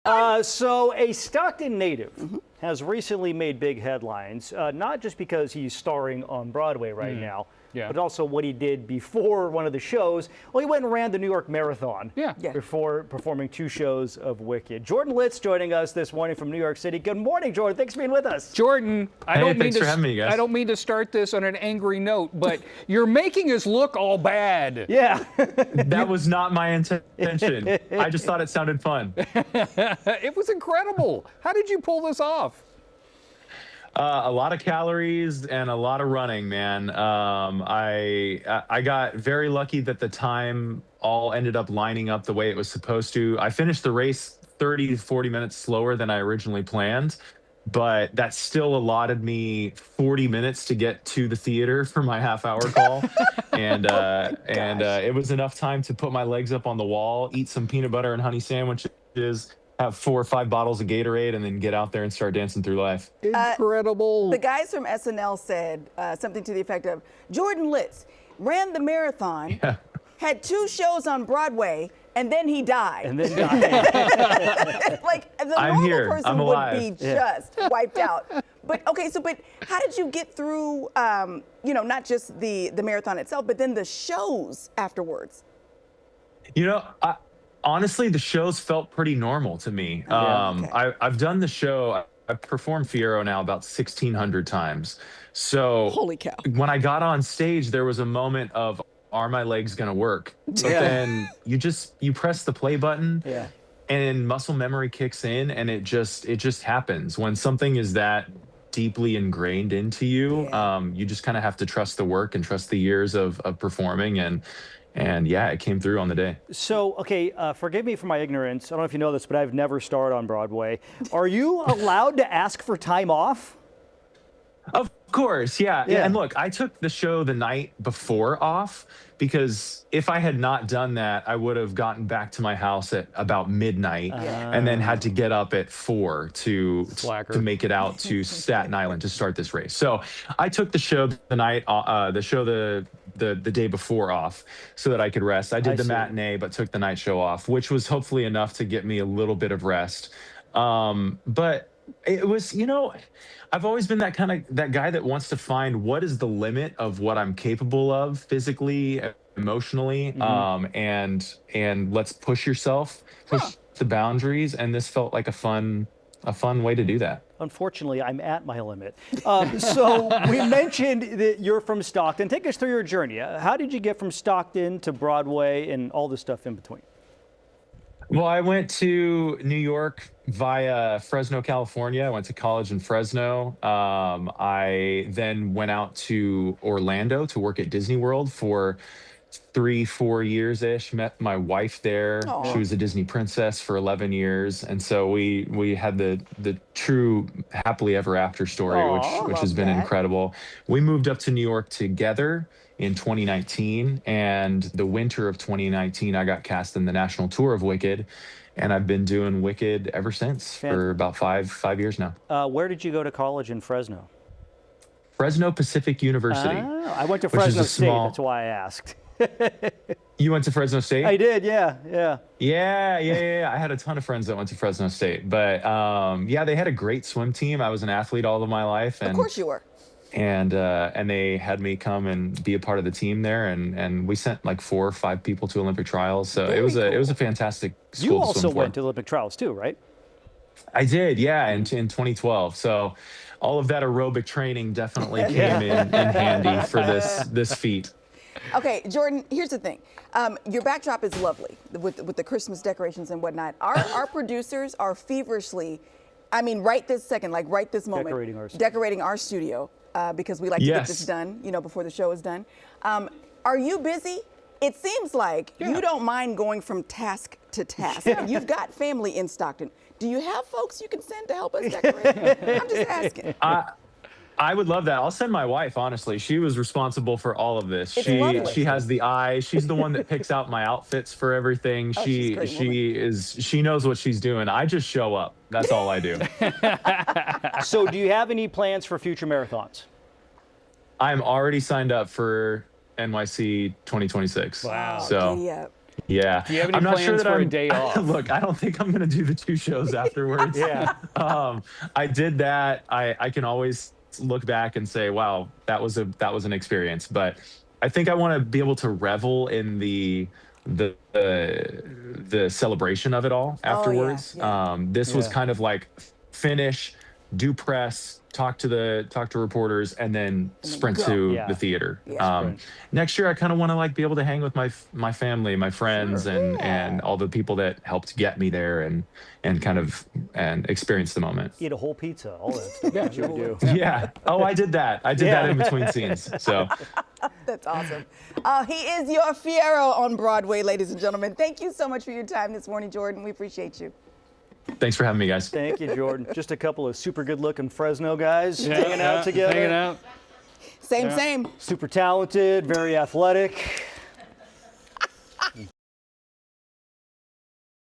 So a Stockton native has recently made big headlines, not just because he's starring on Broadway right now, but also what he did before one of the shows. Well, he went and ran the New York Marathon before performing 2 shows of Wicked. Jordan Litz joining us this morning from New York City. Good morning, Jordan. Thanks for being with us. Jordan, Thanks for having me, guys. I don't mean to start this on an angry note, but you're making us look all bad. Yeah. That was not my intention. I just thought it sounded fun. It was incredible. How did you pull this off? A lot of calories and a lot of running, man. I got very lucky that the time all ended up lining up the way it was supposed to. I finished the race 30 to 40 minutes slower than I originally planned, but that still allotted me 40 minutes to get to the theater for my half-hour call. And it was enough time to put my legs up on the wall, eat some peanut butter and honey sandwiches, have 4 or 5 bottles of Gatorade, and then get out there and start dancing through life. Incredible. The guys from SNL said something to the effect of, Jordan Litz ran the marathon, had 2 shows on Broadway, and then he died. Like the normal person would be just wiped out. But okay, but how did you get through, not just the marathon itself, but then the shows afterwards? Honestly, the shows felt pretty normal to me. I've done the show. I've performed Fierro now about 1,600 times. So holy cow! When I got on stage, there was a moment of, are my legs gonna work? But then you press the play button, and muscle memory kicks in, and it just happens. When something is that deeply ingrained into you, you just kind of have to trust the work and trust the years of performing, and yeah, it came through on the day. So, okay, forgive me for my ignorance. I don't know if you know this, but I've never starred on Broadway. Are you allowed to ask for time off? Of course, yeah. And look, I took the show the night before off because if I had not done that, I would have gotten back to my house at about midnight and then had to get up at 4 to make it out to Staten Island to start this race. So I took the show the day before off so that I could rest. I did the matinee, but took the night show off, which was hopefully enough to get me a little bit of rest. But it was, I've always been that guy that wants to find what is the limit of what I'm capable of physically, emotionally, and let's push yourself, push the boundaries. And this felt like a fun way to do that. Unfortunately, I'm at my limit. So we mentioned that you're from Stockton. Take us through your journey. How did you get from Stockton to Broadway and all the stuff in between? Well, I went to New York via Fresno, California. I went to college in Fresno. I then went out to Orlando to work at Disney World for 3-4 years-ish. Met my wife there. Aww. She was a Disney princess for 11 years. And so we had the true happily ever after story, which has been incredible. We moved up to New York together in 2019, and the winter of 2019, I got cast in the national tour of Wicked, and I've been doing Wicked ever since for about five years now. Where did you go to college in Fresno? Fresno Pacific University. I went to Fresno State, that's why I asked. You went to Fresno State? I did, yeah. I had a ton of friends that went to Fresno State, but they had a great swim team. I was an athlete all of my life. And, of course you were. And they had me come and be a part of the team there, and we sent like 4 or 5 people to Olympic trials. So it was a fantastic school. You also went to Olympic trials too, right? I did, in 2012. So all of that aerobic training definitely came in handy for this feat. Okay, Jordan, here's the thing. Your backdrop is lovely with the Christmas decorations and whatnot. Our producers are feverishly, right this second, like right this moment, decorating our studio because we like to get this done, before the show is done. Are you busy? It seems like you don't mind going from task to task. You've got family in Stockton. Do you have folks you can send to help us decorate? I'm just asking. I would love that. I'll send my wife, honestly. She was responsible for all of this. It's she has the eye. She's the one that picks out my outfits for everything. She knows what she's doing. I just show up. That's all I do. So do you have any plans for future marathons? I'm already signed up for NYC 2026. Wow. So Yeah. Do you have any I'm not plans sure that for a I'm, day off? Look, I don't think I'm going to do the 2 shows afterwards. Yeah. I did that. I can always look back and say, wow, that was an experience. But I think I want to be able to revel in the celebration of it all afterwards. This was kind of like finish, do press, talk to reporters, and then sprint to the theater. Next year, I kind of want to like be able to hang with my family, my friends, and all the people that helped get me there, and kind of experience the moment. Eat a whole pizza, all that stuff. Yeah, you do. Yeah. Oh, I did that. I did that in between scenes. So. That's awesome. He is your Fiero on Broadway, ladies and gentlemen. Thank you so much for your time this morning, Jordan. We appreciate you. Thanks for having me, guys. Thank you, Jordan. Just a couple of super good-looking Fresno guys hanging out together. Hanging out. Same. Super talented, very athletic.